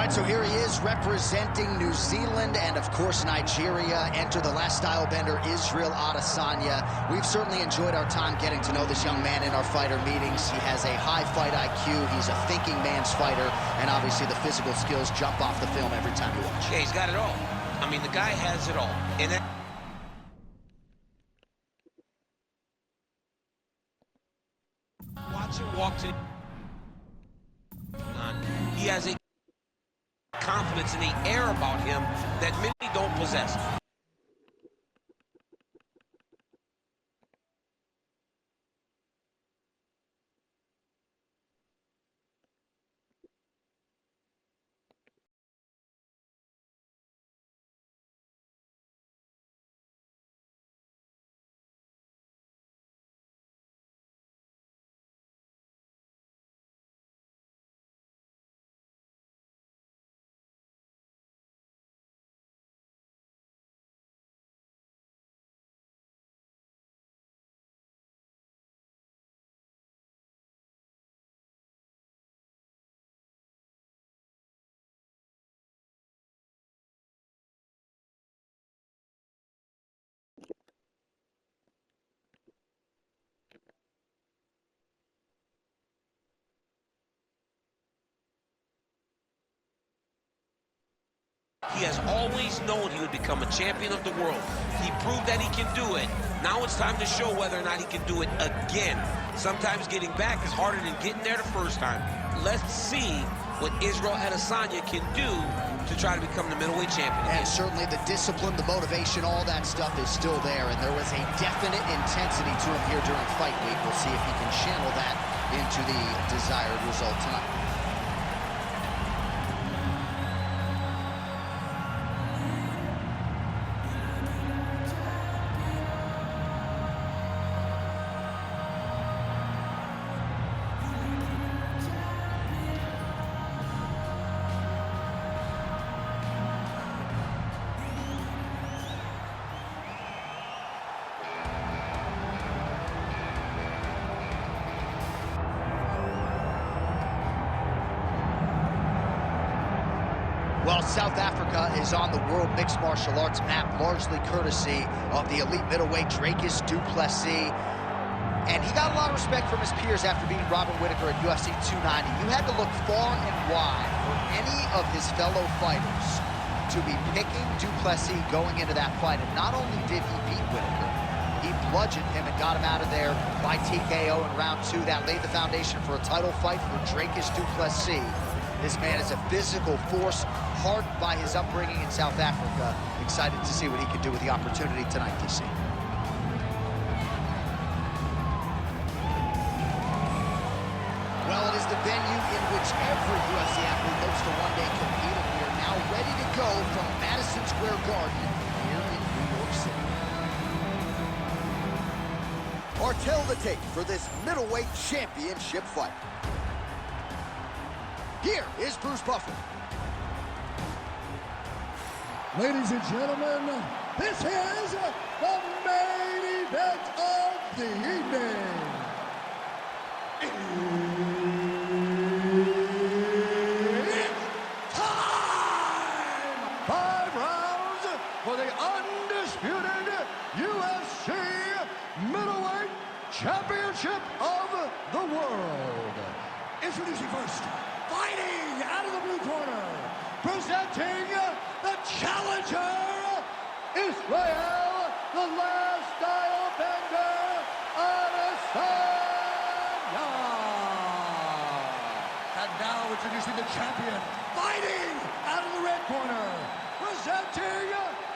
right, so here he is representing New Zealand and, of course, Nigeria. Enter the last style bender, Israel Adesanya. We've certainly enjoyed our time getting to know this young man in our fighter meetings. He has a high fight IQ. He's a thinking man's fighter. And obviously the physical skills jump off the film every time you watch. Yeah, he's got it all. I mean, the guy has it all. And that... Watch him walk to... He has a confidence and the air about him that many don't possess. He has always known he would become a champion of the world. He proved that he can do it. Now it's time to show whether or not he can do it again. Sometimes getting back is harder than getting there the first time. Let's see what Israel Adesanya can do to try to become the middleweight champion. And certainly the discipline, the motivation, all that stuff is still there. And there was a definite intensity to him here during fight week. We'll see if he can channel that into the desired result tonight. Well, South Africa is on the World Mixed Martial Arts map, largely courtesy of the elite middleweight Dracus du Plessis. And he got a lot of respect from his peers after beating Robert Whittaker at UFC 290. You had to look far and wide for any of his fellow fighters to be picking du Plessis going into that fight. And not only did he beat Whittaker, he bludgeoned him and got him out of there by TKO in round 2. That laid the foundation for a title fight for Dracus du Plessis. This man is a physical force, hardened by his upbringing in South Africa. Excited to see what he can do with the opportunity tonight, DC. Well, it is the venue in which every UFC athlete hopes to one day compete, and we are now ready to go from Madison Square Garden here in New York City. Or tell the tape for this middleweight championship fight. Here is Bruce Buffer. Ladies and gentlemen, this is the main event of the evening. It's time! 5 rounds for the undisputed UFC Middleweight Championship of the World. Introducing first, fighting out of the blue corner, presenting the challenger, Israel, the last style bender, Adesanya. And now introducing the champion, fighting out of the red corner, presenting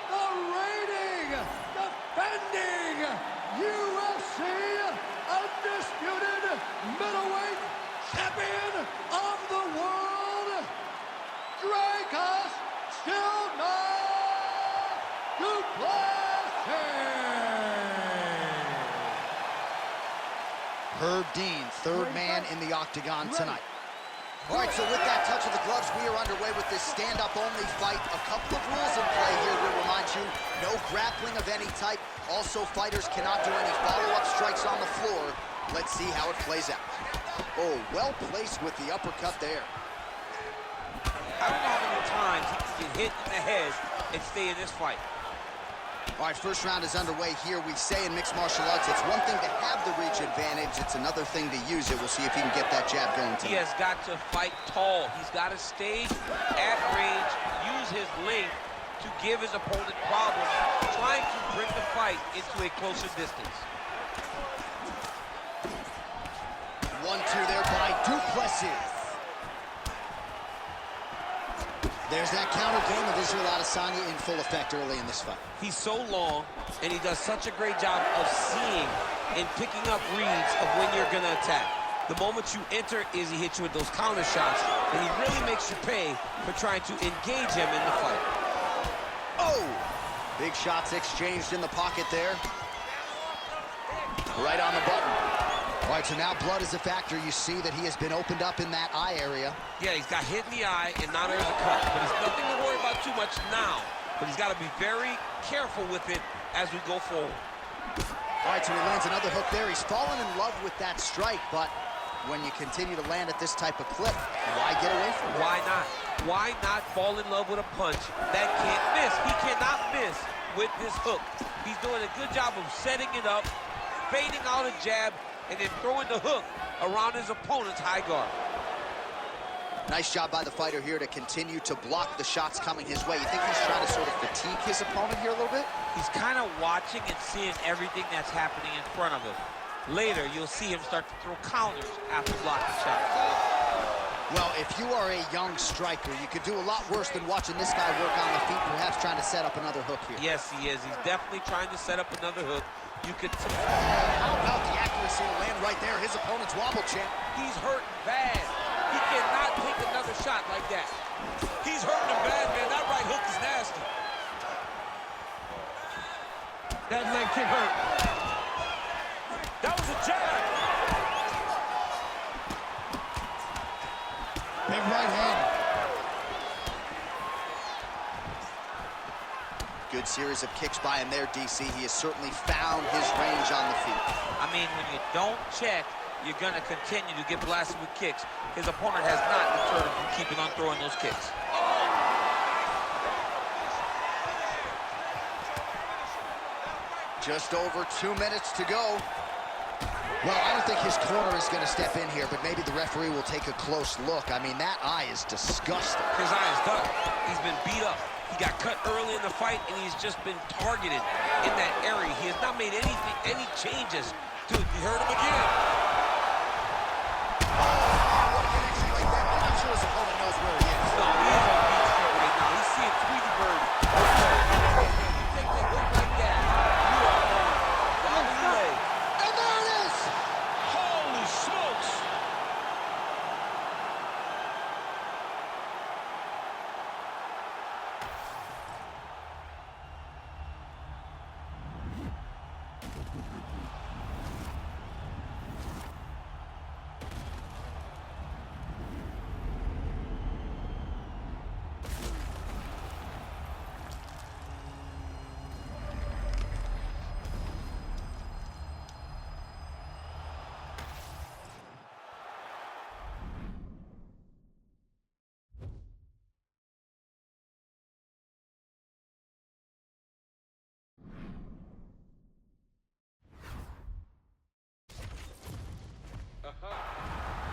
the reigning, defending UFC undisputed middleweight champion of the world, Dracus du Plessis. Herb Dean, third man in the octagon tonight. All right, so with that touch of the gloves, we are underway with this stand-up-only fight. A couple of rules in play here, we'll remind you. No grappling of any type. Also, fighters cannot do any follow-up strikes on the floor. Let's see how it plays out. Oh, well placed with the uppercut there. I don't know how many times he can get hit in the head and stay in this fight. All right, first round is underway here. We say in mixed martial arts, it's one thing to have the reach advantage. It's another thing to use it. We'll see if he can get that jab going tonight. He has got to fight tall. He's got to stay at range, use his length to give his opponent problems, trying to bring the fight into a closer distance. 1-2 there by Duplessis. There's that counter game of Israel Adesanya in full effect early in this fight. He's so long, and he does such a great job of seeing and picking up reads of when you're going to attack. The moment you enter, Izzy hits you with those counter shots, and he really makes you pay for trying to engage him in the fight. Oh! Big shots exchanged in the pocket there. Right on the button. All right, so now blood is a factor. You see that he has been opened up in that eye area. Yeah, he's got hit in the eye, and now there's a cut. But it's nothing to worry about too much now. But he's got to be very careful with it as we go forward. All right, so he lands another hook there. He's fallen in love with that strike, but when you continue to land at this type of clip, why get away from it? Why not? Why not fall in love with a punch that can't miss? He cannot miss with this hook. He's doing a good job of setting it up, fading out a jab, and then throwing the hook around his opponent's high guard. Nice job by the fighter here to continue to block the shots coming his way. You think he's trying to sort of fatigue his opponent here a little bit? He's kind of watching and seeing everything that's happening in front of him. Later, you'll see him start to throw counters after blocking shots. Well, if you are a young striker, you could do a lot worse than watching this guy work on the feet, perhaps trying to set up another hook here. Yes, he is. He's definitely trying to set up another hook. You could... How about the accuracy to land right there? His opponent's wobble champ. He's hurting bad. He cannot take another shot like that. He's hurting him bad, man. That right hook is nasty. That leg kick hurt. That was a jab. Big right hand. Good series of kicks by him there, DC. He has certainly found his range on the feet. I mean, when you don't check, you're going to continue to get blasted with kicks. His opponent has not deterred him from keeping on throwing those kicks. Just over 2 minutes to go. Well, I don't think his corner is going to step in here, but maybe the referee will take a close look. I mean, that eye is disgusting. His eye is done. He's been beat up. He got cut early in the fight, and he's just been targeted in that area. He has not made any changes. Dude, you heard him again. What a connection like that. I'm not sure his opponent knows where he is. No, he is on Beach Street right now. He's seeing Tweety Bird. You take that hook like that, you are on wobbly leg. And there it is! Holy smokes!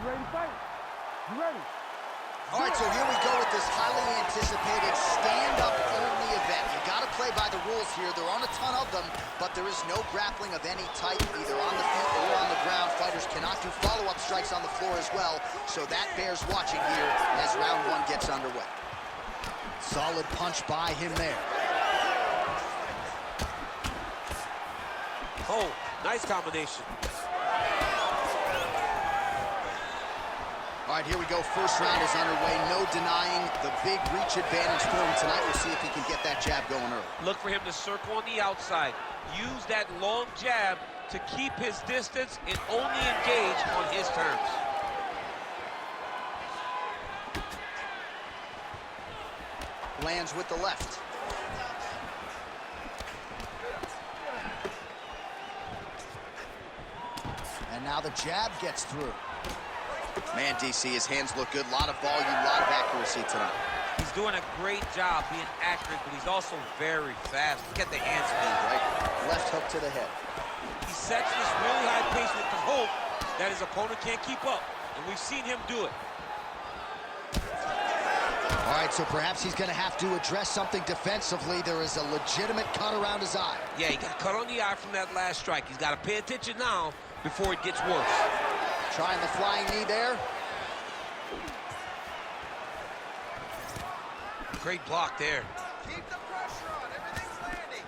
You ready to fight? You ready? All right, so here we go with this highly anticipated stand-up only event. You got to play by the rules here. There aren't a ton of them, but there is no grappling of any type, either on the feet or on the ground. Fighters cannot do follow-up strikes on the floor as well, so that bears watching here as round one gets underway. Solid punch by him there. Oh, nice combination. All right, here we go. First round is underway. No denying the big reach advantage for him tonight. We'll see if he can get that jab going early. Look for him to circle on the outside. Use that long jab to keep his distance and only engage on his terms. Lands with the left. And now the jab gets through. Man, DC, his hands look good. A lot of volume, a lot of accuracy tonight. He's doing a great job being accurate, but he's also very fast. Look at the hand speed. Right. Left hook to the head. He sets this really high pace with the hope that his opponent can't keep up. And we've seen him do it. All right, so perhaps he's going to have to address something defensively. There is a legitimate cut around his eye. Yeah, he got cut on the eye from that last strike. He's got to pay attention now before it gets worse. Trying the flying knee there. Great block there. Keep the pressure on. Everything's landing.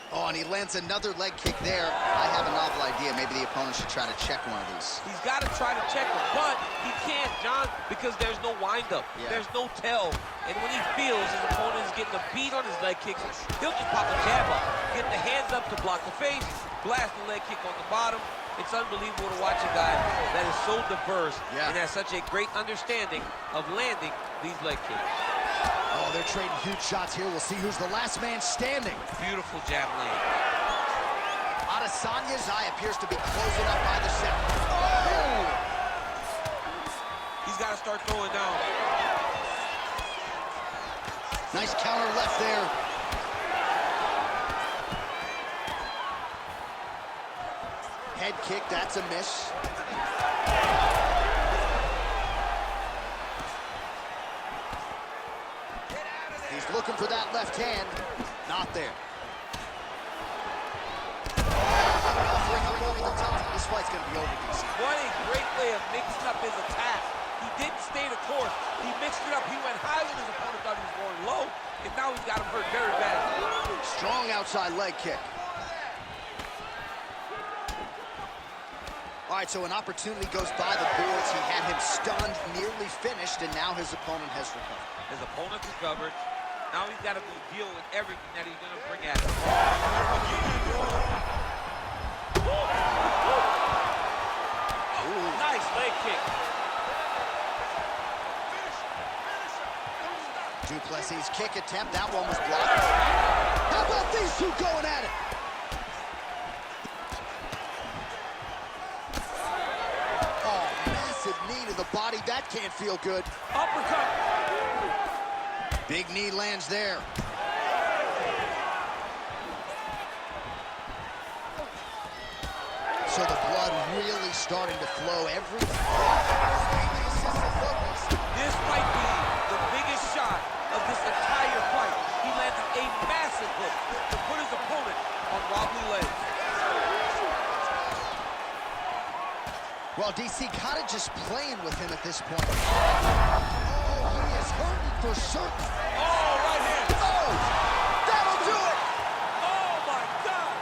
Oh, and he lands another leg kick there. I have a novel idea. Maybe the opponent should try to check one of these. He's got to try to check him, but he can't, John, because there's no windup. Yeah. There's no tell. And when he feels his opponent is getting a beat on his leg kicks, he'll just pop a jab up, get the hands up to block the face, blast the leg kick on the bottom. It's unbelievable to watch a guy that is so diverse and has such a great understanding of landing these leg kicks. Oh, they're trading huge shots here. We'll see who's the last man standing. Beautiful jab land. Adesanya's eye appears to be closing up by the center. Oh! He's got to start throwing down. Nice counter left there. Head kick, that's a miss. He's looking for that left hand. Not there. This fight's going to be over, DC. What a great way of mixing up his attack. He didn't stay the course. He mixed it up. He went high when his opponent thought he was going low, and now he's got him hurt very badly. Strong outside leg kick. All right, so an opportunity goes by the boards. He had him stunned, nearly finished, and now his opponent has recovered. His opponent recovered. Now he's got to go deal with everything that he's going to bring at him. Oh, nice leg kick. Duplessis' kick attempt, that one was blocked. How about these two going at it? Oh, massive knee to the body. That can't feel good. Uppercut. Big knee lands there. So the blood really starting to flow. This might be the biggest shot of this entire fight. He landed a massive hook to put his opponent on wobbly legs. Well, DC kind of just playing with him at this point. Oh, he is hurting for certain. Oh, right hand. Oh, that'll do it. Oh, my God.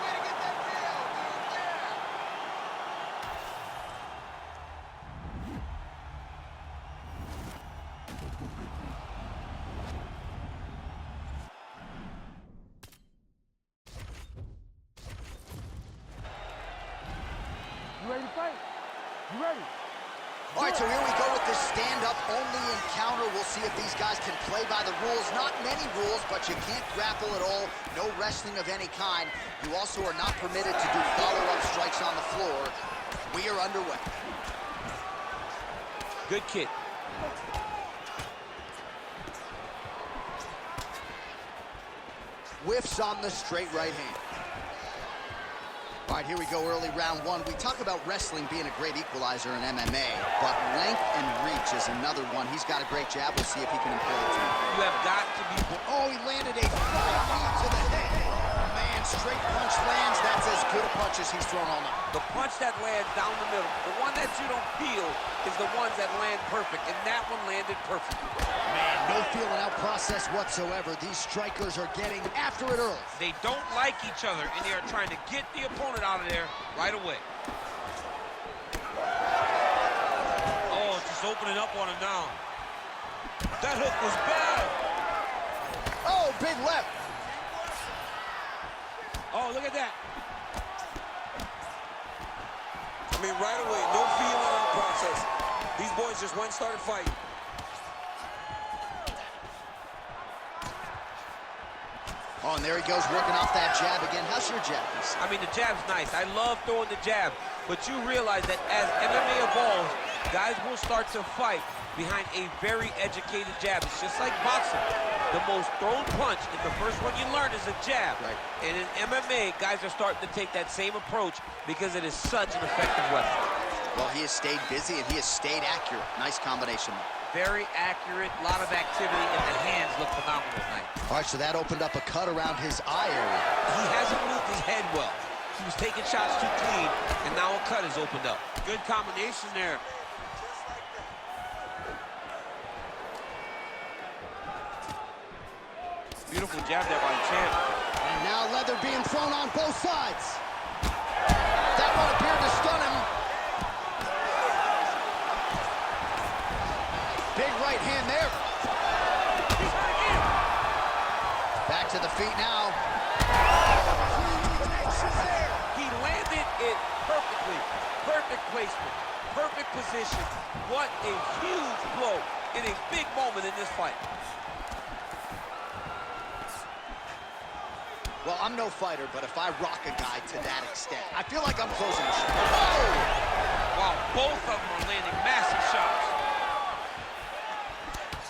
Way to get that KO, You ready to fight? You ready? All right, so here we go with this stand-up only encounter. We'll see if these guys can play by the rules. Not many rules, but you can't grapple at all. No wrestling of any kind. You also are not permitted to do follow-up strikes on the floor. We are underway. Good kick. Whiffs on the straight right hand. All right, here we go, early round one. We talk about wrestling being a great equalizer in MMA, but length and reach is another one. He's got a great jab. We'll see if he can employ it too. You have got to be... Oh, he landed a flying knee to the head. Man, straight punch lands. That's as good a punch as he's thrown all night. The punch that lands down the middle, the one that you don't feel is the ones that land perfect, and that one landed perfectly. Man, no feeling out process whatsoever. These strikers are getting after it early. They don't like each other, and they are trying to get the opponent out of there right away. Oh, just opening up on him now. That hook was bad. Oh, big left. Oh, look at that. I mean, right away, no feeling in the process. These boys just went and started fighting. Oh, and there he goes, working off that jab again. How's your jab? I mean, the jab's nice. I love throwing the jab. But you realize that as MMA evolves, guys will start to fight behind a very educated jab. It's just like boxing. The most thrown punch in the first one you learn is a jab. Right. And in MMA, guys are starting to take that same approach because it is such an effective weapon. Well, he has stayed busy and he has stayed accurate. Nice combination. Very accurate, a lot of activity, and the hands look phenomenal tonight. All right, so that opened up a cut around his eye area. He hasn't moved his head well. He was taking shots too clean, and now a cut has opened up. Good combination there. Beautiful jab there by the champ. And now leather being thrown on both sides. That one appeared to stun him. Big right hand there. Back to the feet now. He landed it perfectly. Perfect placement. Perfect position. What a huge blow in a big moment in this fight. Well, I'm no fighter, but if I rock a guy to that extent, I feel like I'm closing the show. Oh! Wow, both of them are landing massive shots.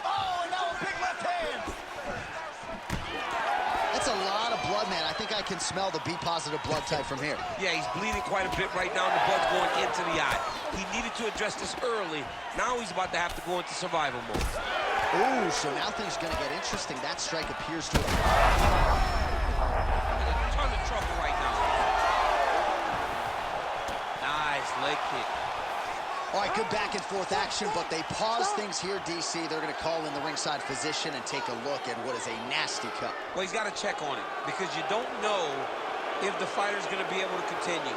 Oh, and now a big left hand. That's a lot of blood, man. I think I can smell the B-positive blood type from here. Yeah, he's bleeding quite a bit right now, and the blood's going into the eye. He needed to address this early. Now he's about to have to go into survival mode. Ooh, so now things are going to get interesting. That strike appears to have... Ton of trouble right now. Nice leg kick. All right, good back and forth action, but they pause things here, DC. They're going to call in the ringside physician and take a look at what is a nasty cut. Well, he's got to check on it because you don't know if the fighter's going to be able to continue.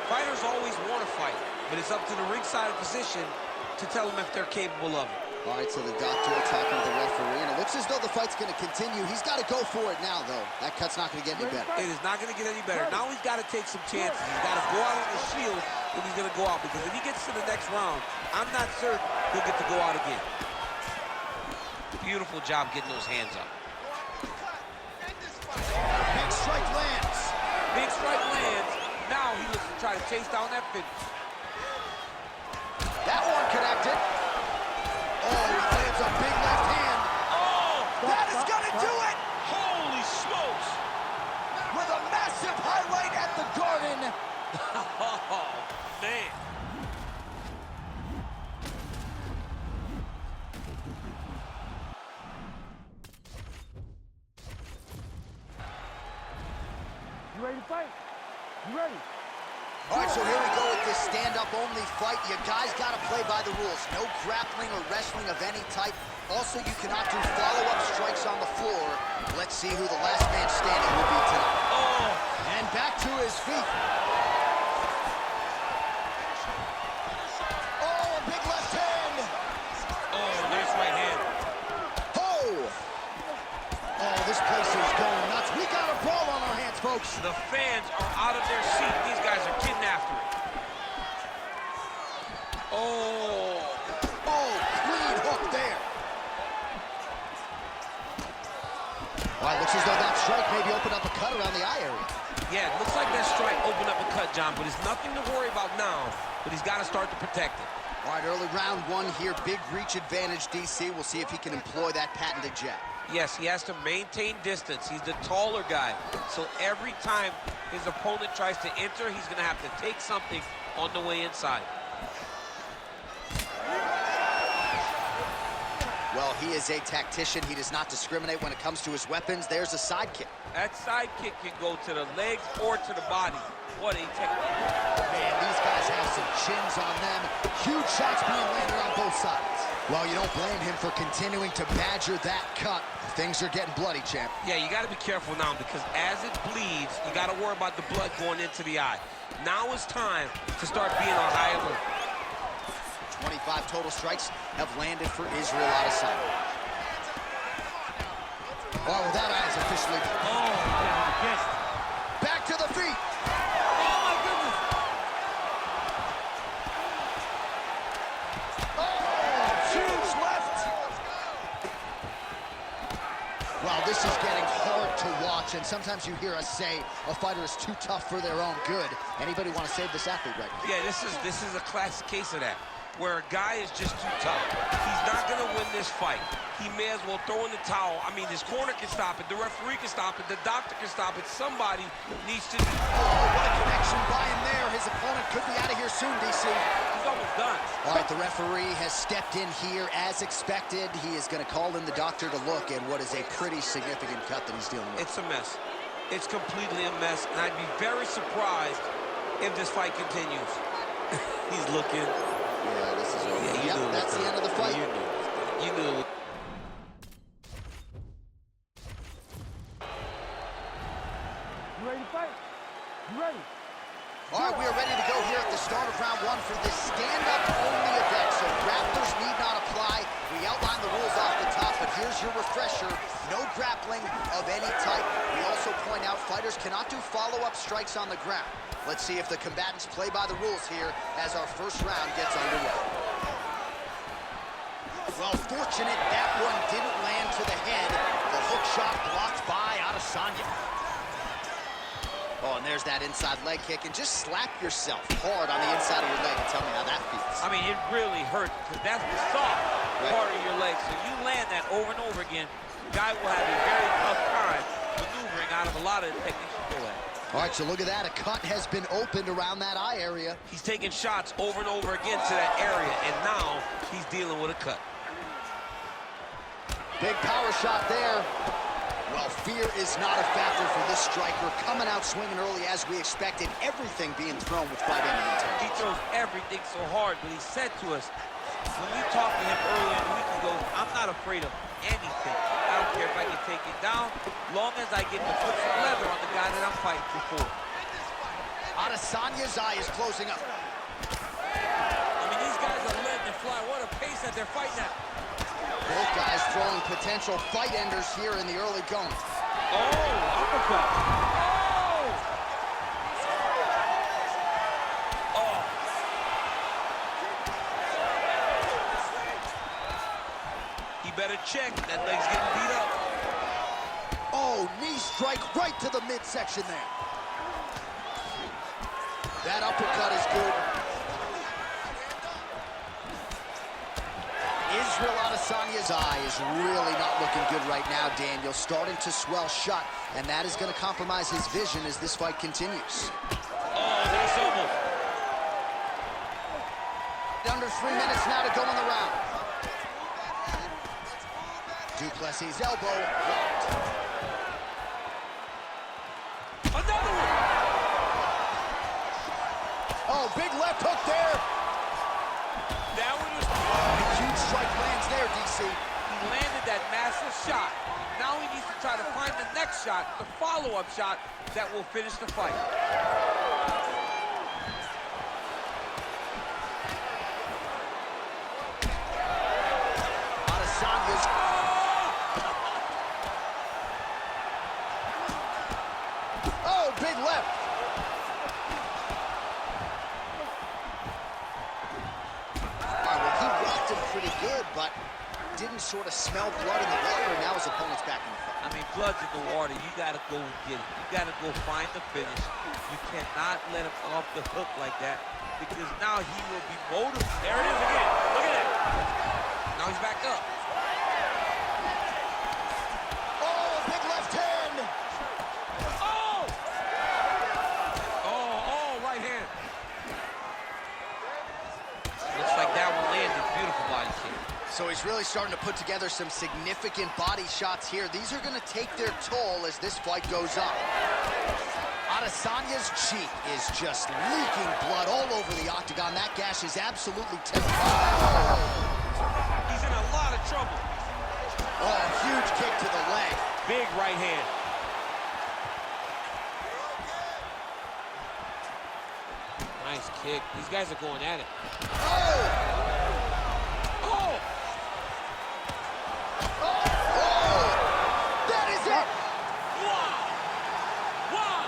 Fighters always want to fight, but it's up to the ringside physician to tell them if they're capable of it. All right, so the doctor talking to the referee, and it looks as though the fight's going to continue. He's got to go for it now, though. That cut's not going to get any better. It is not going to get any better. Now he's got to take some chances. He's got to go out on the shield if he's going to go out, because if he gets to the next round, I'm not certain he'll get to go out again. Beautiful job getting those hands up. Big strike lands. Big strike lands. Now he looks to try to chase down that finish. That one connected. Oh, he lands a big left hand. Oh! That is gonna do it! Holy smokes! With a massive highlight at the Garden. Oh, man. You ready to fight? You ready? All right, so here we go with this stand-up-only fight. You guys got to play by the rules. No grappling or wrestling of any type. Also, you cannot do follow-up strikes on the floor. Let's see who the last man standing will be tonight. Oh! And back to his feet. Oh, a big left hand. Oh, nice right hand. Oh! Oh, this place is going nuts. We got a brawl on our hands, folks. The fans are out of their seat. These guys are getting after it. Oh! Oh, clean hook there. All right, looks as though that strike maybe opened up a cut around the eye area. Yeah, it looks like that strike opened up a cut, John, but it's nothing to worry about now, but he's got to start to protect it. All right, early round one here. Big reach advantage, DC. We'll see if he can employ that patented jab. Yes, he has to maintain distance. He's the taller guy. So every time his opponent tries to enter, he's going to have to take something on the way inside. Well, he is a tactician. He does not discriminate when it comes to his weapons. There's a side kick. That side kick can go to the legs or to the body. What a technique. Man, these guys have some chins on them. Huge shots being landed on both sides. Well, you don't blame him for continuing to badger that cut. Things are getting bloody, champ. Yeah, you got to be careful now because as it bleeds, you got to worry about the blood going into the eye. Now it's time to start being on high alert. 25 total strikes have landed for Israel out of sight. Oh, that eye is officially... Oh, yes. Back to the feet. Oh, my goodness. Oh, huge left. Well, this is getting hard to watch, and sometimes you hear us say a fighter is too tough for their own good. Anybody want to save this athlete right now? Yeah, this is a classic case of that. where a guy is just too tough. He's not going to win this fight. He may as well throw in the towel. I mean, his corner can stop it. The referee can stop it. The doctor can stop it. Somebody needs to... Oh, what a connection by him there. His opponent could be out of here soon, DC. He's almost done. All right, the referee has stepped in here as expected. He is going to call in the doctor to look at what is a pretty significant cut that he's dealing with. It's a mess. It's completely a mess, and I'd be very surprised if this fight continues. He's looking. Yeah, this is over. Yeah, yep, that's the end of the fight. You knew. You ready to fight? You ready? All right, we are ready to go here at the start of round one for this stand-up only event. So grapplers need not apply. We outlined the rules off the top, but here's your refresher. No grappling of any type. We also point out fighters cannot do follow-up strikes on the ground. Let's see if the combatants play by the rules here as our first round gets underway. Well, fortunate that one didn't land to the head. The hook shot blocked by Adesanya. Oh, and there's that inside leg kick, and just slap yourself hard on the inside of your leg and tell me how that feels. I mean, it really hurts, because that's the soft part of your leg. So you land that over and over again, guy will have a very tough time maneuvering out of a lot of the techniques you go at. All right, so look at that. A cut has been opened around that eye area. He's taking shots over and over again to that area, and now he's dealing with a cut. Big power shot there. Well, fear is not a factor for this striker. Coming out swinging early as we expected. Everything being thrown with fight ending intent. He throws everything so hard, but he said to us, when we talked to him earlier in the week, he goes, I'm not afraid of anything. I don't care if I can take it down, long as I get to put some leather on the guy that I'm fighting before. Adesanya's eye is closing up. I mean, these guys are letting it fly. What a pace that they're fighting at. Both guys throwing potential fight enders here in the early going. Oh, uppercut. Oh! Oh. He better check. That leg's getting beat up. Oh, knee strike right to the midsection there. That uppercut is good. Israel Adesanya's eye is really not looking good right now, Daniel. Starting to swell shut, and that is going to compromise his vision as this fight continues. Oh, that's almost. Under 3 minutes now to go in the round. Duplessis' elbow blocked. Another one! Oh, big left hook there. That one was... Huge strike lands there, DC. He landed that massive shot. Now he needs to try to find the next shot, the follow-up shot that will finish the fight. Adesanya's... Oh, big left. Pretty good, but didn't sort of smell blood in the water, and now his opponent's back in the fight. I mean, blood's in the water. You got to go and get it. You got to go find the finish. You cannot let him off the hook like that, because now he will be motivated. There it is again. Look at that. Now he's back up. Oh, big left hand. Oh! Oh, right hand. Looks like that one landed. Beautiful body kick. So he's really starting to put together some significant body shots here. These are going to take their toll as this fight goes on. Adesanya's cheek is just leaking blood all over the octagon. That gash is absolutely terrifying. He's in a lot of trouble. Oh, huge kick to the leg. Big right hand. Nice kick. These guys are going at it. Oh! That is it! Wow! Wow!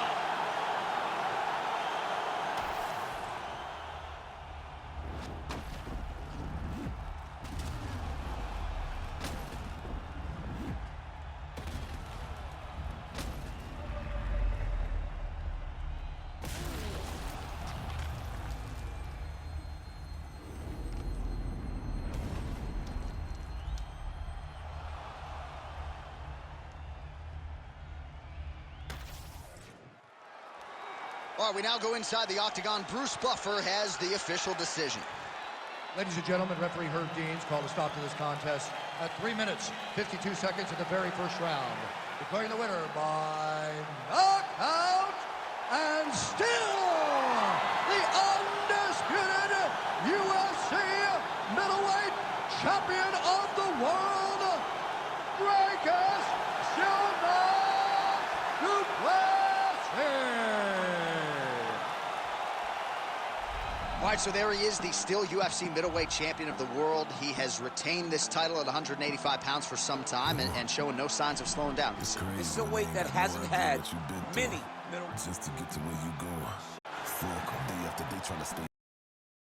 All right, we now go inside the octagon. Bruce Buffer has the official decision. Ladies and gentlemen, referee Herb Deans called a stop to this contest at 3 minutes, 52 seconds of the very first round. Declaring the winner by knockout and still the undisputed UFC middleweight champion of the world, Dracus Duplessis. All right, so there he is, the still UFC middleweight champion of the world. He has retained this title at 185 pounds for some time and showing no signs of slowing down. This is a weight that hasn't had many middle. Just to get to where you go. Fuck, day after day trying to stay